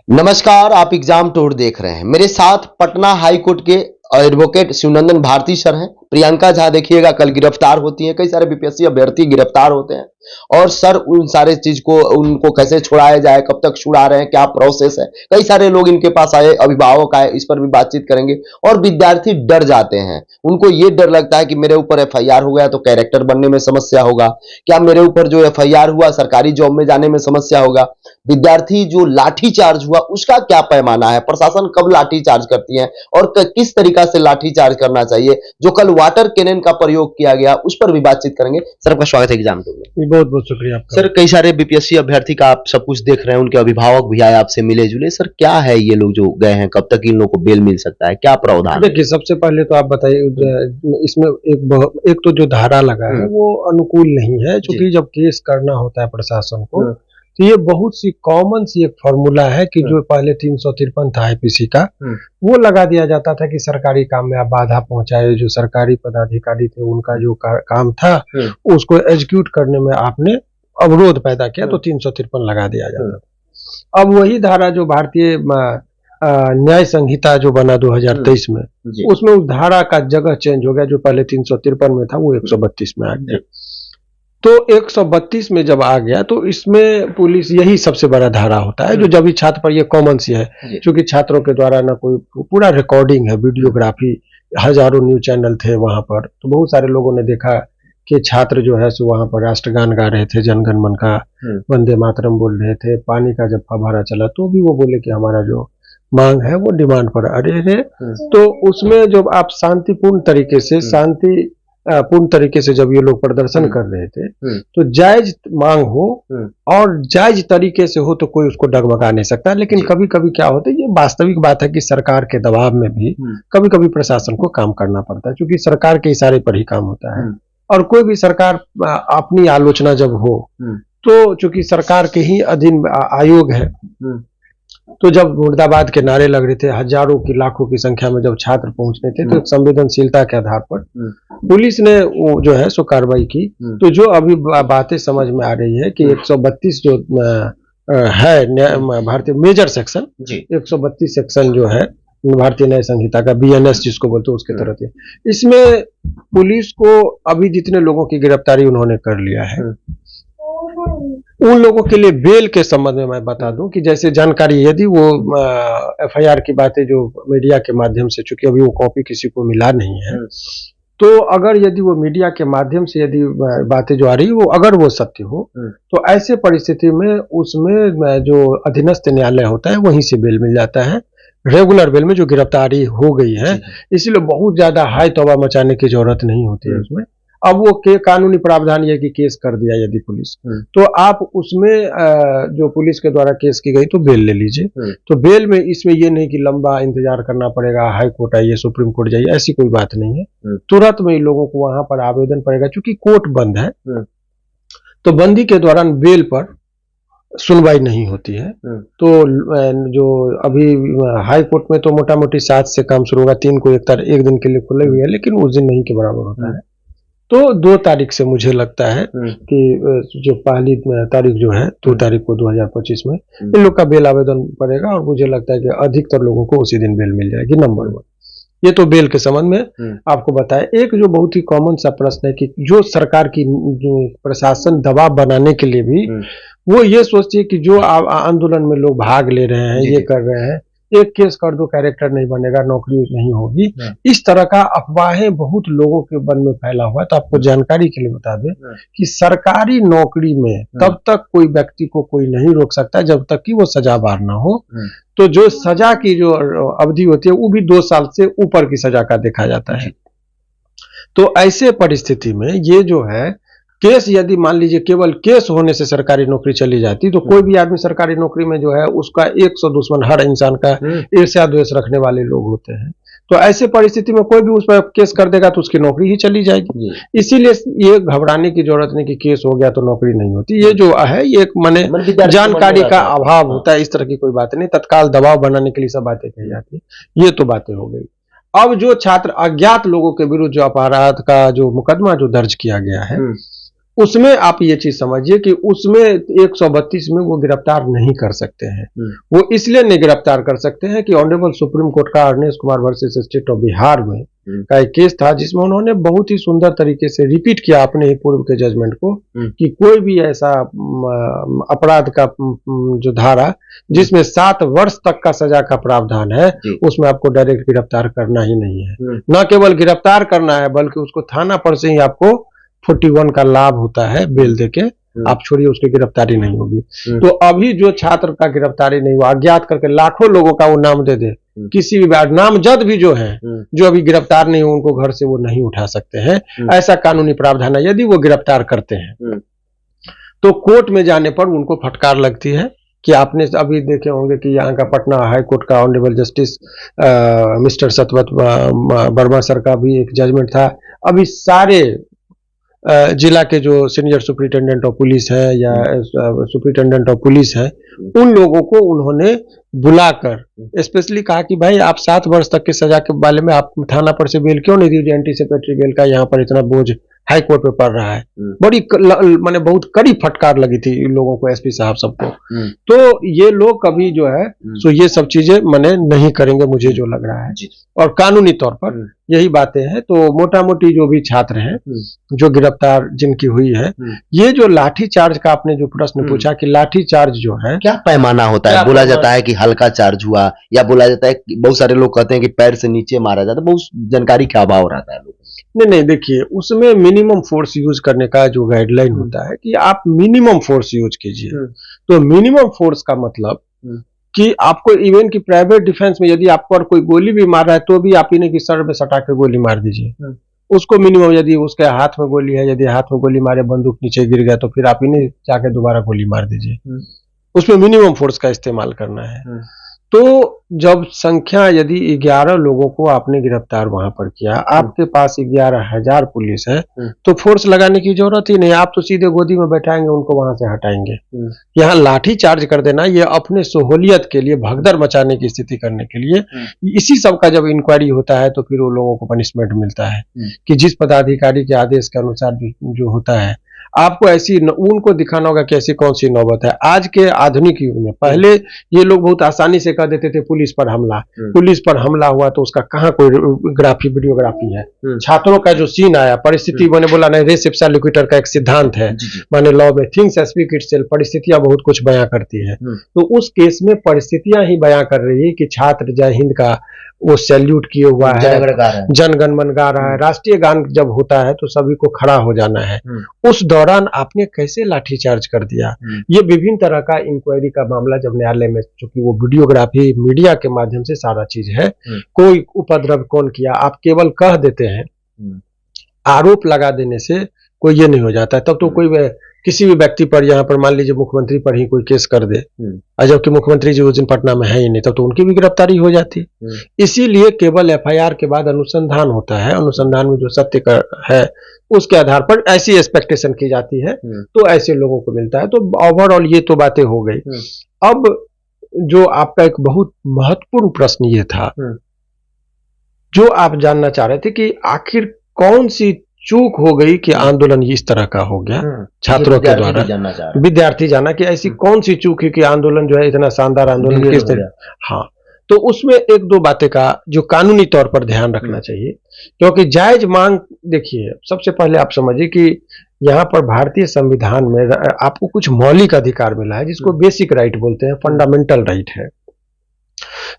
नमस्कार, आप exam tour देख रहे हैं। मेरे साथ पटना हाई कोर्ट के एडवोकेट शिवनंदन भारती सर हैं। प्रियंका झा देखिएगा कल गिरफ्तार होती हैं। कई सारे बीपीएससी अभ्यर्थी गिरफ्तार होते हैं और सर उन सारे चीज को उनको कैसे छुड़ाया जाए, कब तक छुड़ा रहे हैं, क्या प्रोसेस है। कई सारे लोग इनके पास आए, अभिभावक आए, इस पर भी बातचीत करेंगे। और विद्यार्थी डर जाते हैं, उनको ये डर लगता है कि मेरे ऊपर एफआईआर हो गया तो कैरेक्टर बनने में समस्या होगा, क्या मेरे ऊपर जो एफआईआर हुआ सरकारी जॉब में जाने में समस्या होगा। विद्यार्थी जो लाठी चार्ज हुआ उसका क्या पैमाना है, प्रशासन कब लाठी चार्ज करती है और किस तरीका से लाठी चार्ज करना चाहिए। जो कल वाटर कैनन का प्रयोग किया गया उस पर भी बातचीत करेंगे। सर आपका स्वागत है एग्जाम टूर में। बहुत बहुत शुक्रिया आपका। सर कई सारे बीपीएससी अभ्यर्थी का आप सब कुछ देख रहे हैं, उनके अभिभावक भी आए आपसे मिले जुले। सर क्या है ये लोग जो गए हैं, कब तक इन लोगों को बेल मिल सकता है, क्या प्रावधान है? देखिए, सबसे पहले तो आप बताइए, इसमें एक तो जो धारा लगा है वो अनुकूल नहीं है, क्योंकि जब केस करना होता है प्रशासन को तो ये बहुत सी कॉमन सी एक फॉर्मूला है कि जो पहले 353 था आईपीसी का, वो लगा दिया जाता था कि सरकारी काम में आप बाधा पहुंचाए। जो सरकारी पदाधिकारी थे उनका जो काम था उसको एग्जीक्यूट करने में आपने अवरोध पैदा किया तो 353 लगा दिया जाता था। अब वही धारा जो भारतीय न्याय संहिता जो बना 2023 में, उसमें उस धारा का जगह चेंज हो गया। जो पहले 353 में था वो 132 में आ गया। तो 132 में जब आ गया तो इसमें पुलिस, यही सबसे बड़ा धारा होता है जो जब भी छात्र पर, ये कॉमन सी है क्योंकि छात्रों के द्वारा ना कोई पूरा रिकॉर्डिंग है, वीडियोग्राफी, हजारों न्यूज चैनल थे वहां पर। तो बहुत सारे लोगों ने देखा कि छात्र जो है सो वहां पर राष्ट्रगान गा रहे थे, जनगण मन का, वंदे मातरम बोल रहे थे। पानी का जब फव्वारा चला तो भी वो बोले कि हमारा जो मांग है वो डिमांड पर अड़े रहे। तो उसमें जब आप शांतिपूर्ण तरीके से पूर्ण तरीके से जब ये लोग प्रदर्शन कर रहे थे तो जायज मांग हो और जायज तरीके से हो तो कोई उसको डगमगा नहीं सकता। लेकिन कभी कभी क्या होता है, ये वास्तविक बात है कि सरकार के दबाव में भी कभी कभी प्रशासन को काम करना पड़ता है, क्योंकि सरकार के इशारे पर ही काम होता है। और कोई भी सरकार अपनी आलोचना जब हो तो चूंकि सरकार के ही अधीन आयोग है, तो जब मुर्दाबाद के नारे लग रहे थे, हजारों की लाखों की संख्या में जब छात्र पहुंच रहे थे, तो एक संवेदनशीलता के आधार पर पुलिस ने वो जो है सो कार्रवाई की। तो जो अभी बातें समझ में आ रही है कि 132 जो है भारतीय मेजर सेक्शन, 132 सेक्शन जो है भारतीय न्याय संहिता का, बीएनएस जिसको बोलते हैं, उसके तहत इसमें पुलिस को अभी जितने लोगों की गिरफ्तारी उन्होंने कर लिया है, उन लोगों के लिए बेल के संबंध में मैं बता दूं कि जैसे जानकारी, यदि वो एफआईआर की बातें जो मीडिया के माध्यम से, चूंकि अभी वो कॉपी किसी को मिला नहीं है, तो अगर यदि वो मीडिया के माध्यम से यदि बातें जो आ रही वो अगर वो सत्य हो तो ऐसे परिस्थिति में उसमें जो अधीनस्थ न्यायालय होता है वहीं से बेल मिल जाता है, रेगुलर बेल में जो गिरफ्तारी हो गई है। इसलिए बहुत ज्यादा हाई तौबा मचाने की जरूरत नहीं होती है उसमें। अब वो कानूनी प्रावधान ये कि केस कर दिया यदि पुलिस, तो आप उसमें जो पुलिस के द्वारा केस की गई तो बेल ले लीजिए। तो बेल में इसमें ये नहीं कि लंबा इंतजार करना पड़ेगा, हाई कोर्ट आइए, सुप्रीम कोर्ट जाइए, ऐसी कोई बात नहीं है। तुरंत में इन लोगों को वहां पर आवेदन पड़ेगा, क्योंकि कोर्ट बंद है तो बंदी के दौरान बेल पर सुनवाई नहीं होती है। तो जो अभी हाई कोर्ट में तो मोटा मोटी 7 से काम शुरू होगा, 3 को एक दिन के लिए खुले हुए है, लेकिन उस दिन नहीं के बराबर होता है। तो 2 तारीख से मुझे लगता है कि जो पहली तारीख जो है 2 तारीख को 2025 में इन लोग का बेल आवेदन पड़ेगा, और मुझे लगता है कि अधिकतर लोगों को उसी दिन बेल मिल जाएगी। नंबर 1 ये तो बेल के संबंध में आपको बताया। एक जो बहुत ही कॉमन सा प्रश्न है कि जो सरकार की प्रशासन दबाव बनाने के लिए भी वो ये सोचती है कि जो आंदोलन में लोग भाग ले रहे हैं, ये कर रहे हैं, एक केस कर दो कैरेक्टर नहीं बनेगा, नौकरी नहीं होगी, इस तरह का अफवाहें बहुत लोगों के मन में फैला हुआ है। तो आपको जानकारी के लिए बता दें कि सरकारी नौकरी में तब तक कोई व्यक्ति को कोई नहीं रोक सकता जब तक कि वो सजावार ना हो। तो जो सजा की जो अवधि होती है वो भी 2 साल से ऊपर की सजा का देखा जाता है। तो ऐसे परिस्थिति में ये जो है केस, यदि मान लीजिए केवल केस होने से सरकारी नौकरी चली जाती तो कोई भी आदमी सरकारी नौकरी में जो है उसका 100 दुश्मन, हर इंसान का ईर्ष्या द्वेष रखने वाले लोग होते हैं। तो ऐसे परिस्थिति में कोई भी उस पर केस कर देगा तो उसकी नौकरी ही चली जाएगी। इसीलिए ये घबराने की जरूरत नहीं कि केस हो गया तो नौकरी नहीं होती। ये जो है ये एक माने जानकारी का अभाव होता है, इस तरह की कोई बात नहीं। तत्काल दबाव बनाने के लिए सब बातें कही जाती है। ये तो बातें हो गई। अब जो छात्र अज्ञात लोगों के विरुद्ध जो अपराध का जो मुकदमा जो दर्ज किया गया है उसमें आप ये चीज समझिए कि उसमें 132 में वो गिरफ्तार नहीं कर सकते हैं। वो इसलिए नहीं गिरफ्तार कर सकते हैं कि ऑनरेबल सुप्रीम कोर्ट का Arnesh Kumar versus state of Bihar में का एक केस था, जिसमें उन्होंने बहुत ही सुंदर तरीके से रिपीट किया अपने ही पूर्व के जजमेंट को कि कोई भी ऐसा अपराध का जो धारा जिसमें 7 वर्ष तक का सजा का प्रावधान है, उसमें आपको डायरेक्ट गिरफ्तार करना ही नहीं है। न केवल गिरफ्तार करना है, बल्कि उसको थाना पर से ही आपको 41 का लाभ होता है बेल देके, आप छोड़िए उसकी गिरफ्तारी नहीं होगी। तो अभी जो छात्र का गिरफ्तारी नहीं हुआ, अज्ञात करके लाखों लोगों का वो नाम दे दे, किसी भी बार नामजद भी जो है, जो अभी गिरफ्तार नहीं हो, उनको घर से वो नहीं उठा सकते हैं। ऐसा कानूनी प्रावधान है। यदि वो गिरफ्तार करते हैं तो कोर्ट में जाने पर उनको फटकार लगती है कि आपने अभी देखे होंगे कि यहाँ का पटना हाई कोर्ट का honourable justice mister Satwat Verma sir का भी एक जजमेंट था। अभी सारे जिला के जो सीनियर सुपरिटेंडेंट ऑफ पुलिस है या सुपरिटेंडेंट ऑफ पुलिस है, उन लोगों को उन्होंने बुलाकर स्पेशली कहा कि भाई आप 7 वर्ष तक की सजा के बारे में आप थाना पर से बेल क्यों नहीं दी? एंटीसिपेटरी बेल का यहाँ पर इतना बोझ हाई कोर्ट पे पड़ रहा है। बड़ी माने बहुत कड़ी फटकार लगी थी इन लोगों को, एसपी साहब सबको। तो ये लोग कभी जो है सो ये सब चीजें माने नहीं करेंगे, मुझे जो लग रहा है। और कानूनी तौर पर यही बातें हैं। तो मोटा मोटी जो भी छात्र हैं जो गिरफ्तार जिनकी हुई है, ये जो लाठी चार्ज का आपने जो प्रश्न पूछा कि लाठी चार्ज जो है क्या पैमाना होता है? बोला जाता है कि हल्का चार्ज हुआ, या बोला जाता है, बहुत सारे लोग कहते हैं कि पैर से नीचे मारा जाता है। बहुत जानकारी का अभाव रहता है लोगों। नहीं, देखिए उसमें मिनिमम फोर्स यूज करने का जो गाइडलाइन होता है कि आप मिनिमम फोर्स यूज कीजिए। तो मिनिमम फोर्स का मतलब कि आपको इवन की प्राइवेट डिफेंस में यदि आपको और कोई गोली भी मार रहा है तो भी आप इन्हें की सर में सटा के गोली मार दीजिए उसको। मिनिमम यदि उसके हाथ में गोली है, यदि हाथ में गोली मारे बंदूक नीचे गिर गया, तो फिर आप इन्हें जाके दोबारा गोली मार दीजिए। उसमें मिनिमम फोर्स का इस्तेमाल करना है। तो जब संख्या यदि 11 लोगों को आपने गिरफ्तार वहां पर किया, आपके पास 11,000 पुलिस है, तो फोर्स लगाने की जरूरत ही नहीं। आप तो सीधे गोदी में बैठाएंगे, उनको वहां से हटाएंगे। यहाँ लाठी चार्ज कर देना ये अपने सहूलियत के लिए, भगदड़ मचाने की स्थिति करने के लिए, इसी सब का जब इंक्वायरी होता है तो फिर वो लोगों को पनिशमेंट मिलता है कि जिस पदाधिकारी के आदेश के अनुसार जो होता है, आपको ऐसी उनको दिखाना होगा कि ऐसी कौन सी नौबत है। आज के आधुनिक युग में, पहले ये लोग बहुत आसानी से कह देते थे पुलिस पर हमला, पुलिस पर हमला हुआ तो उसका कहाँ कोई ग्राफी वीडियोग्राफी है। छात्रों का जो सीन आया, परिस्थिति मैंने बोला ना, रेस इप्सा लिक्विटर का एक सिद्धांत है माने लॉ में, थिंग्स स्पीक इटसेल्फ, परिस्थितियां बहुत कुछ बयां करती है। तो उस केस में परिस्थितियां ही बयां कर रही है कि छात्र जय हिंद का वो सैल्यूट किए हुआ है, जनगण मन गा रहा है, राष्ट्रीय गान जब होता है तो सभी को खड़ा हो जाना है। उस दौरान आपने कैसे लाठीचार्ज कर दिया? ये विभिन्न तरह का इंक्वायरी का मामला जब न्यायालय में, चूंकि वो वीडियोग्राफी मीडिया के माध्यम से सारा चीज है, कोई उपद्रव कौन किया आप केवल कह देते हैं, आरोप लगा देने से कोई ये नहीं हो जाता है। तब तो कोई किसी भी व्यक्ति पर, यहाँ पर मान लीजिए मुख्यमंत्री पर ही कोई केस कर दे, और जबकि मुख्यमंत्री जी उस दिन पटना में है ही नहीं, तब तो उनकी भी गिरफ्तारी हो जाती है। इसीलिए केवल एफआईआर के बाद अनुसंधान होता है, अनुसंधान में जो सत्य है उसके आधार पर ऐसी एक्सपेक्टेशन की जाती है, तो ऐसे लोगों को मिलता है। तो ओवरऑल ये तो बातें हो गई। अब जो आपका एक बहुत महत्वपूर्ण प्रश्न ये था, जो आप जानना चाह रहे थे कि आखिर कौन सी चूक हो गई कि आंदोलन इस तरह का हो गया छात्रों के द्वारा। विद्यार्थी जाना कि ऐसी कौन सी चूक है कि आंदोलन जो है इतना शानदार आंदोलन किस तरह। हाँ, तो उसमें एक दो बातें का जो कानूनी तौर पर ध्यान रखना चाहिए, क्योंकि जायज मांग, देखिए सबसे पहले आप समझिए कि यहाँ पर भारतीय संविधान में आपको कुछ मौलिक अधिकार मिला है जिसको बेसिक राइट बोलते हैं, फंडामेंटल राइट है।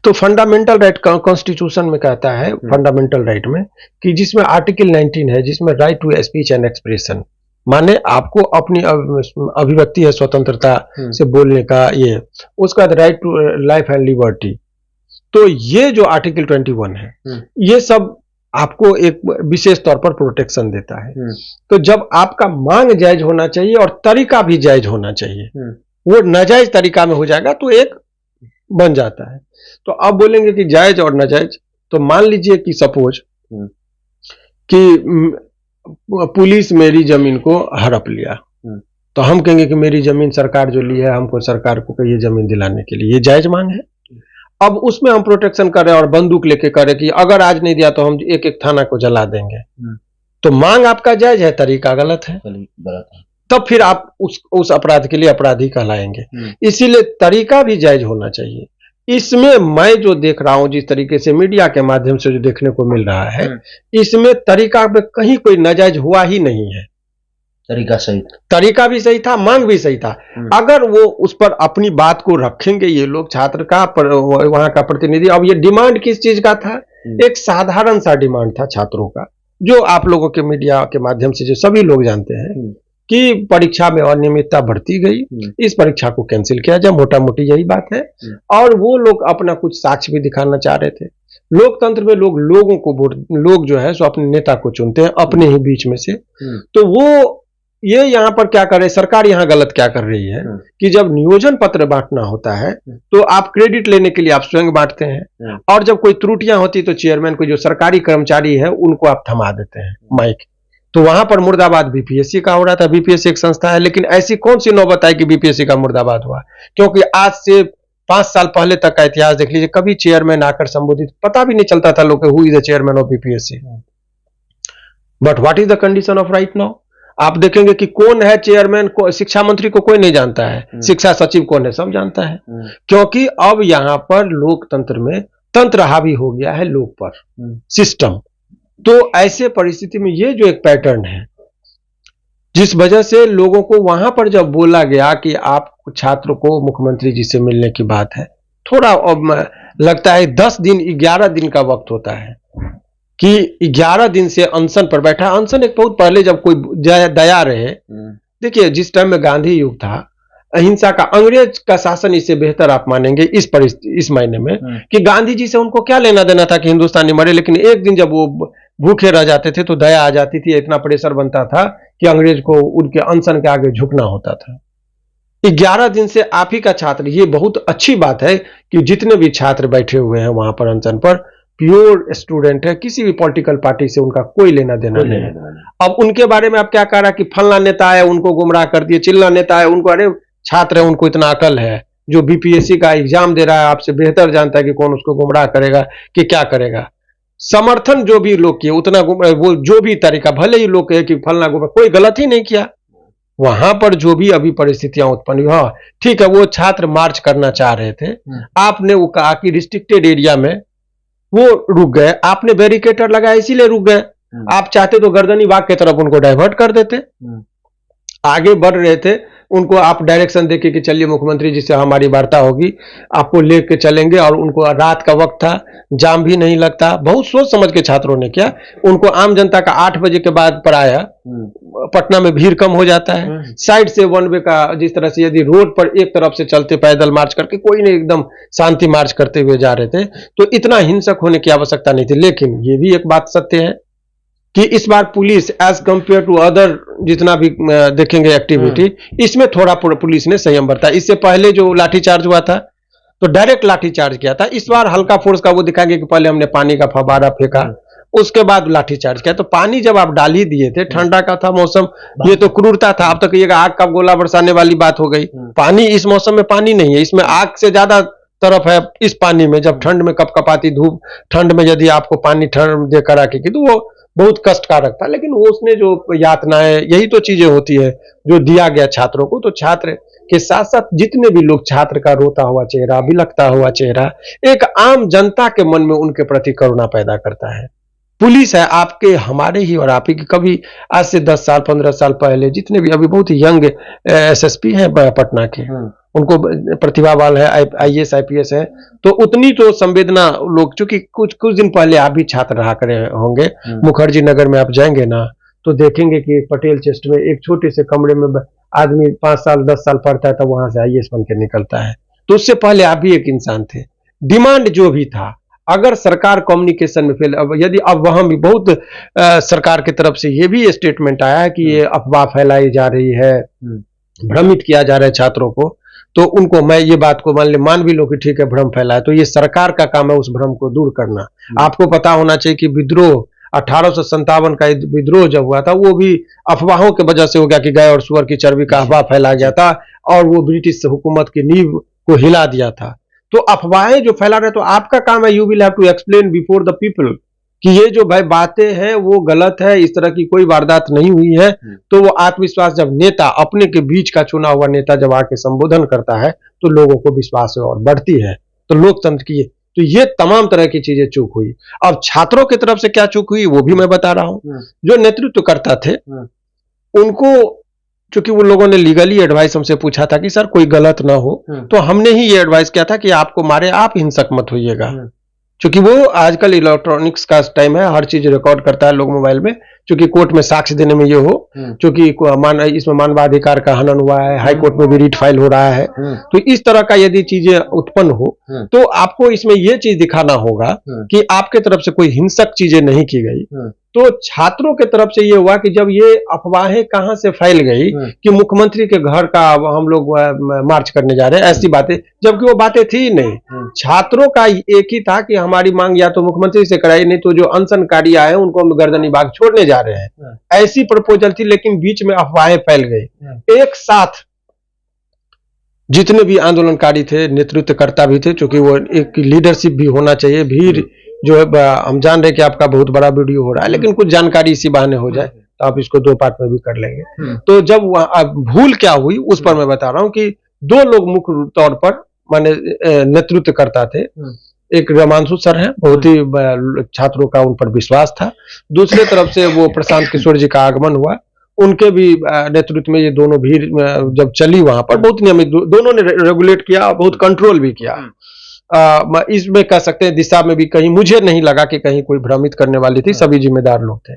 तो फंडामेंटल राइट कॉन्स्टिट्यूशन में कहता है, फंडामेंटल राइट में, कि जिसमें आर्टिकल 19 है, जिसमें right to speech and expression, माने आपको अपनी अभिव्यक्ति है, स्वतंत्रता से बोलने का, ये उसके बाद right to life and liberty. तो ये जो आर्टिकल 21 है, ये सब आपको एक विशेष तौर पर प्रोटेक्शन देता है। तो जब आपका मांग जायज होना चाहिए और तरीका भी जायज होना चाहिए, वो नाजायज तरीका में हो जाएगा तो एक बन जाता है। तो अब बोलेंगे कि जायज और नाजायज, तो मान लीजिए कि सपोज कि पुलिस मेरी जमीन को हड़प लिया, तो हम कहेंगे कि मेरी जमीन सरकार जो ली है, हमको सरकार को ये जमीन दिलाने के लिए, ये जायज मांग है। अब उसमें हम प्रोटेक्शन कर रहे हैं और बंदूक लेके कर रहे कि अगर आज नहीं दिया तो हम एक एक थाना को जला देंगे। तो मांग आपका जायज है, तरीका गलत है। तब फिर आप उस अपराध के लिए अपराधी कहलाएंगे। इसीलिए तरीका भी जायज होना चाहिए। इसमें मैं जो देख रहा हूं, जिस तरीके से मीडिया के माध्यम से जो देखने को मिल रहा है, इसमें तरीका में कहीं कोई नाजायज हुआ ही नहीं है। तरीका भी सही था, मांग भी सही था। अगर वो उस पर अपनी बात को रखेंगे, ये लोग छात्र का वहां का प्रतिनिधि, अब ये डिमांड किस चीज का था? एक साधारण सा डिमांड था छात्रों का, जो आप लोगों के मीडिया के माध्यम से जो सभी लोग जानते हैं कि परीक्षा में अनियमितता बढ़ती गई, इस परीक्षा को कैंसिल किया जाए, मोटा मोटी यही बात है। और वो लोग अपना कुछ साक्ष्य भी दिखाना चाह रहे थे। लोकतंत्र में लोगों को लोग जो है सो अपने नेता को चुनते हैं अपने ही बीच में से। तो वो ये यहाँ पर क्या कर रहे, सरकार यहाँ गलत क्या कर रही है कि जब नियोजन पत्र बांटना होता है तो आप क्रेडिट लेने के लिए आप स्वयं बांटते हैं, और जब कोई त्रुटियां होती तो चेयरमैन को, जो सरकारी कर्मचारी है, उनको आप थमा देते हैं माइक। तो वहां पर मुर्दाबाद बीपीएससी का हो रहा था। बीपीएससी एक संस्था है, लेकिन ऐसी कौन सी नौबत आई कि बीपीएससी का मुर्दाबाद हुआ? क्योंकि आज से 5 साल पहले तक का इतिहास देख लीजिए, कभी चेयरमैन आकर संबोधित पता भी नहीं चलता था लोग who is the chairman of BPSC. But what is the condition of right now? आप देखेंगे कि कौन है चेयरमैन को, शिक्षा मंत्री को कोई नहीं जानता है, शिक्षा सचिव कौन है सब जानता है। क्योंकि अब यहां पर लोकतंत्र में तंत्र हावी हो गया है लोग पर, सिस्टम। तो ऐसे परिस्थिति में ये जो एक पैटर्न है, जिस वजह से लोगों को वहां पर जब बोला गया कि आप छात्र को मुख्यमंत्री जी से मिलने की बात है, थोड़ा लगता है 10 दिन 11 दिन का वक्त होता है कि 11 दिन से अनशन पर बैठा। अनशन एक बहुत पहले जब कोई दया रहे, देखिए जिस टाइम में गांधी युग था, अहिंसा का, अंग्रेज का शासन इससे बेहतर आप मानेंगे इस मायने में कि गांधी जी से उनको क्या लेना देना था कि हिंदुस्तानी मरे, लेकिन एक दिन जब वो भूखे रह जाते थे तो दया आ जाती थी। इतना प्रेशर बनता था कि अंग्रेज को उनके अनशन के आगे झुकना होता था। 11 दिन से आप ही का छात्र, ये बहुत अच्छी बात है कि जितने भी छात्र बैठे हुए हैं वहां पर अनशन पर, प्योर स्टूडेंट है, किसी भी पॉलिटिकल पार्टी से उनका कोई लेना देना नहीं है। अब उनके बारे में आप क्या कह रहा कि फलना नेता है उनको गुमराह कर दिए, चिल्ला नेता है उनको, अरे छात्र है उनको इतना अकल है, जो बीपीएससी का एग्जाम दे रहा है आपसे बेहतर जानता है कि कौन उसको गुमराह करेगा कि क्या करेगा। समर्थन जो भी लोग किए उतना वो जो भी तरीका, भले ही लोग कहे कि फलना गुमराह, कोई गलत ही नहीं किया। वहां पर जो भी अभी परिस्थितियां उत्पन्न हुई, हाँ ठीक है, वो छात्र मार्च करना चाह रहे थे, आपने वो कहा कि रिस्ट्रिक्टेड एरिया में वो रुक गए, आपने बैरिकेटर लगाया इसीलिए रुक गए। आप चाहते तो गर्दनी बाग की तरफ उनको डाइवर्ट कर देते, आगे बढ़ रहे थे, उनको आप डायरेक्शन देके कि चलिए मुख्यमंत्री जी से हमारी वार्ता होगी, आपको लेके चलेंगे। और उनको रात का वक्त था, जाम भी नहीं लगता, बहुत सोच समझ के छात्रों ने किया। उनको आम जनता का 8 बजे के बाद पढ़ाया, पटना में भीड़ कम हो जाता है, साइड से वन वे का, जिस तरह से यदि रोड पर एक तरफ से चलते पैदल मार्च करके, कोई नहीं एकदम शांति मार्च करते हुए जा रहे थे, तो इतना हिंसक होने की आवश्यकता नहीं थी। लेकिन ये भी एक बात सत्य है कि इस बार police as compare to other जितना भी देखेंगे एक्टिविटी, इसमें थोड़ा पुलिस ने संयम बरता। इससे पहले जो लाठीचार्ज हुआ था तो डायरेक्ट लाठीचार्ज किया था, इस बार हल्का फोर्स का वो दिखाएंगे कि पहले हमने पानी का फव्वारा फेंका, उसके बाद लाठीचार्ज किया। तो पानी जब आप डाल ही दिए थे, ठंडा का था मौसम, ये तो क्रूरता था। अब तक ये आग का गोला बरसाने वाली बात हो गई। पानी इस मौसम में पानी नहीं है, इसमें आग से ज्यादा तरफ है इस पानी में। जब ठंड में कपकपाती धूप, ठंड में यदि आपको पानी ठंड देकर आके की, तो वो बहुत कष्टकारक था। लेकिन वो उसने जो यातनाएं, यही तो चीजें होती है जो दिया गया छात्रों को। तो छात्र के साथ साथ जितने भी लोग, छात्र का रोता हुआ चेहरा, बिलखता हुआ चेहरा, एक आम जनता के मन में उनके प्रति करुणा पैदा करता है। पुलिस है आपके, हमारे ही और आप ही की। कभी आज से 10 साल 15 साल पहले जितने भी अभी बहुत यंग एसएसपी हैं पटना के, उनको प्रतिभावान है, आईएएस आईपीएस है, तो उतनी तो संवेदना लोग, चूंकि कुछ दिन पहले आप भी छात्र रहा करे होंगे, मुखर्जी नगर में आप जाएंगे ना तो देखेंगे कि पटेल चेस्ट में एक छोटे से कमरे में आदमी 5 साल 10 साल पढ़ता है, तब वहां से आईएएस बन के निकलता है। तो उससे पहले आप भी एक इंसान थे। डिमांड जो भी था, अगर सरकार कम्युनिकेशन में फेल, अब यदि अब वहां भी बहुत सरकार की तरफ से ये भी स्टेटमेंट आया है कि ये अफवाह फैलाई जा रही है, भ्रमित किया जा रहा है छात्रों को, तो उनको मैं ये बात को मान भी लो कि ठीक है भ्रम फैला है, तो ये सरकार का काम है उस भ्रम को दूर करना। आपको पता होना चाहिए कि विद्रोह 1857 का विद्रोह जब हुआ था, वो भी अफवाहों की वजह से हो गया कि गाय और सुअर की चर्बी का अफवाह फैला गया था और वो ब्रिटिश हुकूमत की नींव को हिला दिया था। तो अफवाहें जो फैला रहे, तो आपका काम है, you will have to explain before the people कि ये जो भाई बातें हैं वो गलत है, इस तरह की कोई वारदात नहीं हुई है, तो वो आत्मविश्वास जब नेता अपने के बीच का चुना हुआ नेता जब आके संबोधन करता है तो लोगों को विश्वास और बढ़ती है। तो लोकतंत्र की तो ये तमाम तरह की चीजें चूक हुई। अब छात्रों की तरफ से क्या चूक हुई वो भी मैं बता रहा हूं। जो नेतृत्व करता थे उनको, चूंकि वो लोगों ने लीगली एडवाइस हमसे पूछा था कि सर कोई गलत ना हो, तो हमने ही ये एडवाइस किया था कि आपको मारे आप हिंसक मत होइएगा, क्योंकि वो आजकल इलेक्ट्रॉनिक्स का टाइम है, हर चीज रिकॉर्ड करता है लोग मोबाइल में, क्योंकि कोर्ट में साक्ष्य देने में ये हो, क्योंकि इसमें मानवाधिकार का हनन हुआ है, हाई कोर्ट में भी रिट फाइल हो रहा है, तो इस तरह का यदि चीजें उत्पन्न हो तो आपको इसमें ये चीज दिखाना होगा कि आपके तरफ से कोई हिंसक चीजें नहीं की गई। तो छात्रों के तरफ से ये हुआ कि जब ये अफवाहें कहां से फैल गई कि मुख्यमंत्री के घर का हम लोग मार्च करने जा रहे हैं, ऐसी बातें, जबकि वो बातें थी ही नहीं। छात्रों का एक ही था कि हमारी मांग या तो मुख्यमंत्री से कराई, नहीं तो जो अनशनकारी आए हैं उनको हम गर्दनी बाग छोड़ने जा रहे हैं, ऐसी प्रपोजल थी। लेकिन बीच में अफवाहें फैल गई। एक साथ जितने भी आंदोलनकारी थे, नेतृत्वकर्ता भी थे, क्योंकि वो एक लीडरशिप भी होना चाहिए। भीड़ जो है, हम जान रहे कि आपका बहुत बड़ा वीडियो हो रहा है, लेकिन कुछ जानकारी इसी बहाने हो जाए तो आप इसको 2 पार्ट में भी कर लेंगे। तो जब भूल क्या हुई उस पर मैं बता रहा हूं कि 2 लोग मुख्य तौर पर माने नेतृत्व करता थे। एक रमांशु सर है, बहुत ही छात्रों का उन पर विश्वास था। दूसरे तरफ से वो प्रशांत किशोर जी का आगमन हुआ, उनके भी नेतृत्व में ये दोनों भीड़ जब चली वहां पर बहुत नियमित दोनों ने रेगुलेट किया, बहुत कंट्रोल भी किया। इसमें कह सकते हैं दिशा में भी कहीं मुझे नहीं लगा कि कहीं कोई भ्रमित करने वाली थी, सभी जिम्मेदार लोग थे।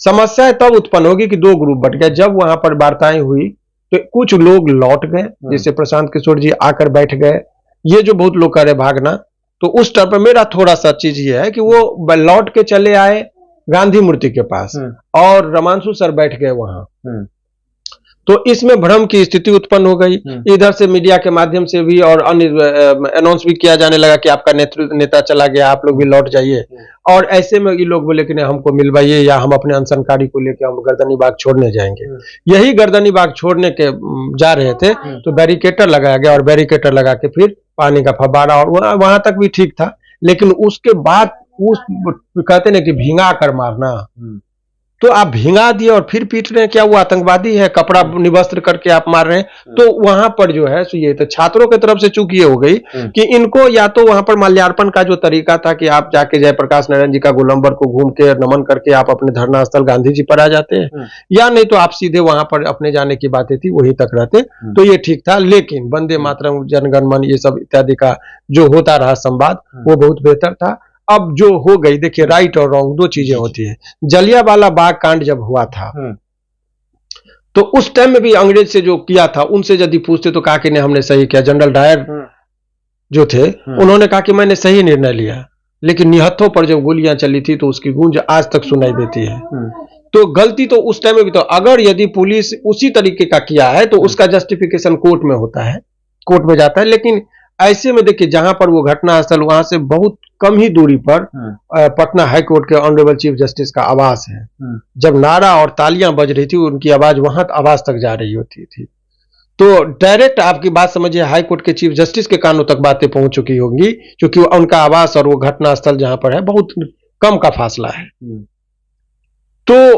समस्या तब उत्पन्न होगी कि 2 ग्रुप बट गए। जब वहां पर वार्ताएं हुई तो कुछ लोग लौट गए, जैसे प्रशांत किशोर जी आकर बैठ गए, ये जो बहुत लोग करे भागना, तो उस टाइम पर मेरा थोड़ा सा चीज ये है कि वो लौट के चले आए गांधी मूर्ति के पास और रमांशु सर बैठ गए वहां। तो इसमें भ्रम की स्थिति उत्पन्न हो गई। इधर से मीडिया के माध्यम से भी और अन्य अनाउंस भी किया जाने लगा कि आपका नेता चला गया, आप लोग भी लौट जाइए। और ऐसे में ये लोग बोले कि नहीं, हमको मिलवाइए या हम अपने अनशनकारी को लेकर हम गर्दनी बाग छोड़ने जाएंगे। यही गर्दनी बाग छोड़ने के जा रहे थे तो बैरिकेटर लगाया गया, और बैरिकेटर लगा के फिर पानी का फव्वारा, और वहां तक भी ठीक था। लेकिन उसके बाद उस कहते ना कि भींगा कर मारना, तो आप भिंगा दिए और फिर पीट रहे हैं, क्या वो आतंकवादी है? कपड़ा निवस्त्र करके आप मार रहे हैं। तो वहां पर जो है सो ये तो छात्रों की तरफ से चूक ये हो गई कि इनको या तो वहां पर माल्यार्पण का जो तरीका था कि आप जाके जयप्रकाश नारायण जी का गोलंबर को घूम के नमन करके आप अपने धरना स्थल गांधी जी पर आ जाते हैं, या नहीं तो आप सीधे वहां पर अपने जाने की बातें थी वहीं तक रहते, तो ये ठीक था। लेकिन वंदे मातरम, जनगण मन, ये सब इत्यादि का जो होता रहा संवाद, वो बहुत बेहतर था। अब जो हो गई, देखिए राइट और रॉन्ग 2 चीजें होती है। जलियांवाला बाग कांड जब हुआ था तो उस टाइम में भी अंग्रेज से जो किया था उनसे यदि पूछते तो कहा कि नहीं, हमने सही किया। जनरल डायर जो थे उन्होंने कहा कि मैंने सही निर्णय लिया, लेकिन निहत्थों पर जब गोलियां चली थी तो उसकी गूंज आज तक सुनाई देती है। तो गलती तो उस टाइम में भी, तो अगर यदि पुलिस उसी तरीके का किया है तो उसका जस्टिफिकेशन कोर्ट में होता है, कोर्ट में जाता है। लेकिन ऐसे में देखिए जहां पर वो घटना स्थल, वहां से बहुत कम ही दूरी पर पटना हाई कोर्ट के ऑनरेबल चीफ जस्टिस का आवास है। जब नारा और तालियां बज रही थी, उनकी आवाज वहां आवाज तक जा रही होती थी। तो डायरेक्ट आपकी बात समझिए, हाई कोर्ट के चीफ जस्टिस के कानों तक बातें पहुंच चुकी होंगी, क्योंकि उनका आवास और वो घटना स्थल जहां पर है बहुत कम का फासला है। तो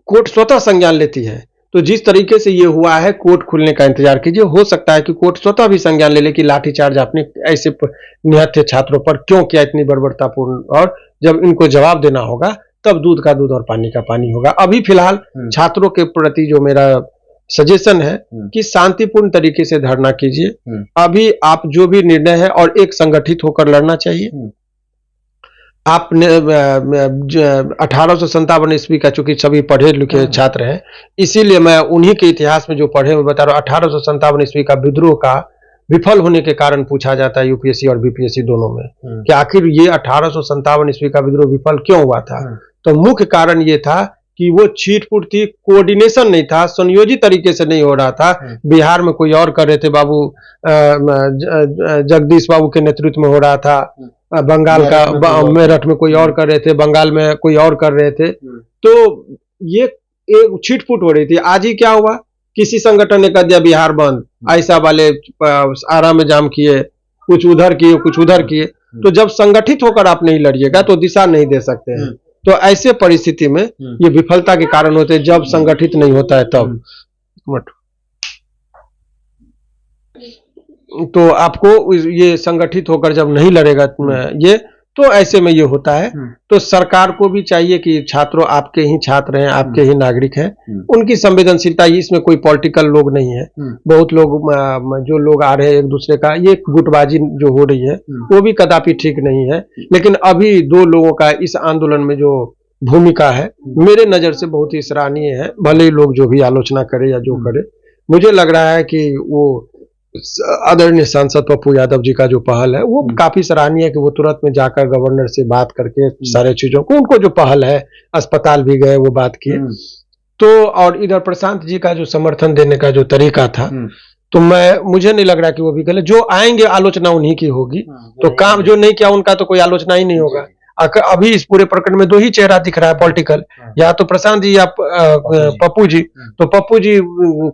कोर्ट स्वतः संज्ञान लेती है। तो जिस तरीके से ये हुआ है, कोर्ट खुलने का इंतजार कीजिए। हो सकता है कि कोर्ट स्वतः भी संज्ञान ले ले कि लाठीचार्ज आपने ऐसे निहत्थे छात्रों पर क्यों किया, इतनी बर्बरतापूर्ण, और जब इनको जवाब देना होगा तब दूध का दूध और पानी का पानी होगा। अभी फिलहाल छात्रों के प्रति जो मेरा सजेशन है कि शांतिपूर्ण तरीके से धरना कीजिए। अभी आप जो भी निर्णय है, और एक संगठित होकर लड़ना चाहिए। आपने 1857 ईस्वी का, चूंकि सभी पढ़े लिखे छात्र हैं, इसीलिए मैं उन्हीं के इतिहास में जो पढ़े हुए बता रहा हूं। 1857 ईस्वी का विद्रोह का विफल होने के कारण पूछा जाता है यूपीएससी और बीपीएससी दोनों में कि आखिर ये 1857 ईस्वी का विद्रोह विफल क्यों हुआ था। तो मुख्य कारण ये था कि वो छीट-फूट थी, कोऑर्डिनेशन नहीं था, संयोजित तरीके से नहीं हो रहा था। बिहार में कोई और कर रहे थे, बाबू जगदीश बाबू के नेतृत्व में हो रहा था, बंगाल का मेरठ में कोई और कर रहे थे, बंगाल में कोई और कर रहे थे। तो ये एक छिटपुट हो रही थी। आज ही क्या हुआ, किसी संगठन ने कर दिया बिहार बंद, ऐसा वाले आरा में जाम किए, कुछ उधर किए कुछ उधर किए। तो जब संगठित होकर आप नहीं लड़िएगा तो दिशा नहीं दे सकते हैं। तो ऐसे परिस्थिति में ये विफलता के कारण होते हैं जब संगठित नहीं होता है तब। तो आपको ये संगठित होकर जब नहीं लड़ेगा ये, तो ऐसे में ये होता है। तो सरकार को भी चाहिए कि छात्रों आपके ही छात्र हैं, आपके ही नागरिक हैं, उनकी संवेदनशीलता, इसमें कोई पॉलिटिकल लोग नहीं है। बहुत लोग जो लोग आ रहे हैं एक दूसरे का, ये गुटबाजी जो हो रही है वो भी कदापि ठीक नहीं है। लेकिन अभी दो लोगों का इस आंदोलन में जो भूमिका है मेरे नजर से बहुत ही सराहनीय है। भले ही लोग जो भी आलोचना करे या जो करे, मुझे लग रहा है कि वो आदरणीय सांसद पप्पू यादव जी का जो पहल है वो काफी सराहनीय है कि वो तुरंत में जाकर गवर्नर से बात करके सारे चीजों को, उनको जो पहल है, अस्पताल भी गए, वो बात किए। तो और इधर प्रशांत जी का जो समर्थन देने का जो तरीका था, तो मुझे नहीं लग रहा कि वो भी गलत। जो आएंगे आलोचना उन्हीं की होगी, तो काम जो नहीं किया उनका तो कोई आलोचना ही नहीं होगा। अभी इस पूरे प्रकरण में दो ही चेहरा दिख रहा है पॉलिटिकल, या तो प्रशांत जी या पप्पू जी। तो पप्पू जी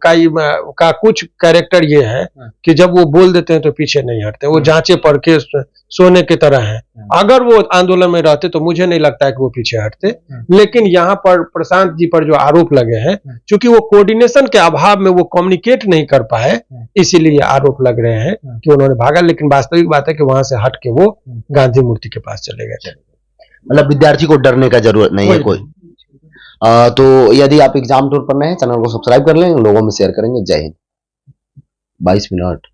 का कुछ कैरेक्टर ये है कि जब वो बोल देते हैं तो पीछे नहीं हटते, वो जांचे पढ़ के सोने की तरह है। अगर वो आंदोलन में रहते तो मुझे नहीं लगता है कि वो पीछे हटते। लेकिन यहाँ पर प्रशांत जी पर जो आरोप लगे हैं, चूंकि वो कोऑर्डिनेशन के अभाव में वो कम्युनिकेट नहीं कर पाए, इसीलिए आरोप लग रहे हैं कि उन्होंने भागा। लेकिन वास्तविक बात है कि वहां से हट के वो गांधी मूर्ति के पास चले गए थे। मतलब विद्यार्थी को डरने का जरूरत नहीं है कोई। तो यदि आप एग्जाम टूर पर नए हैं, चैनल को सब्सक्राइब कर लें, लोगों में शेयर करेंगे। जय हिंद। 22 मिनट।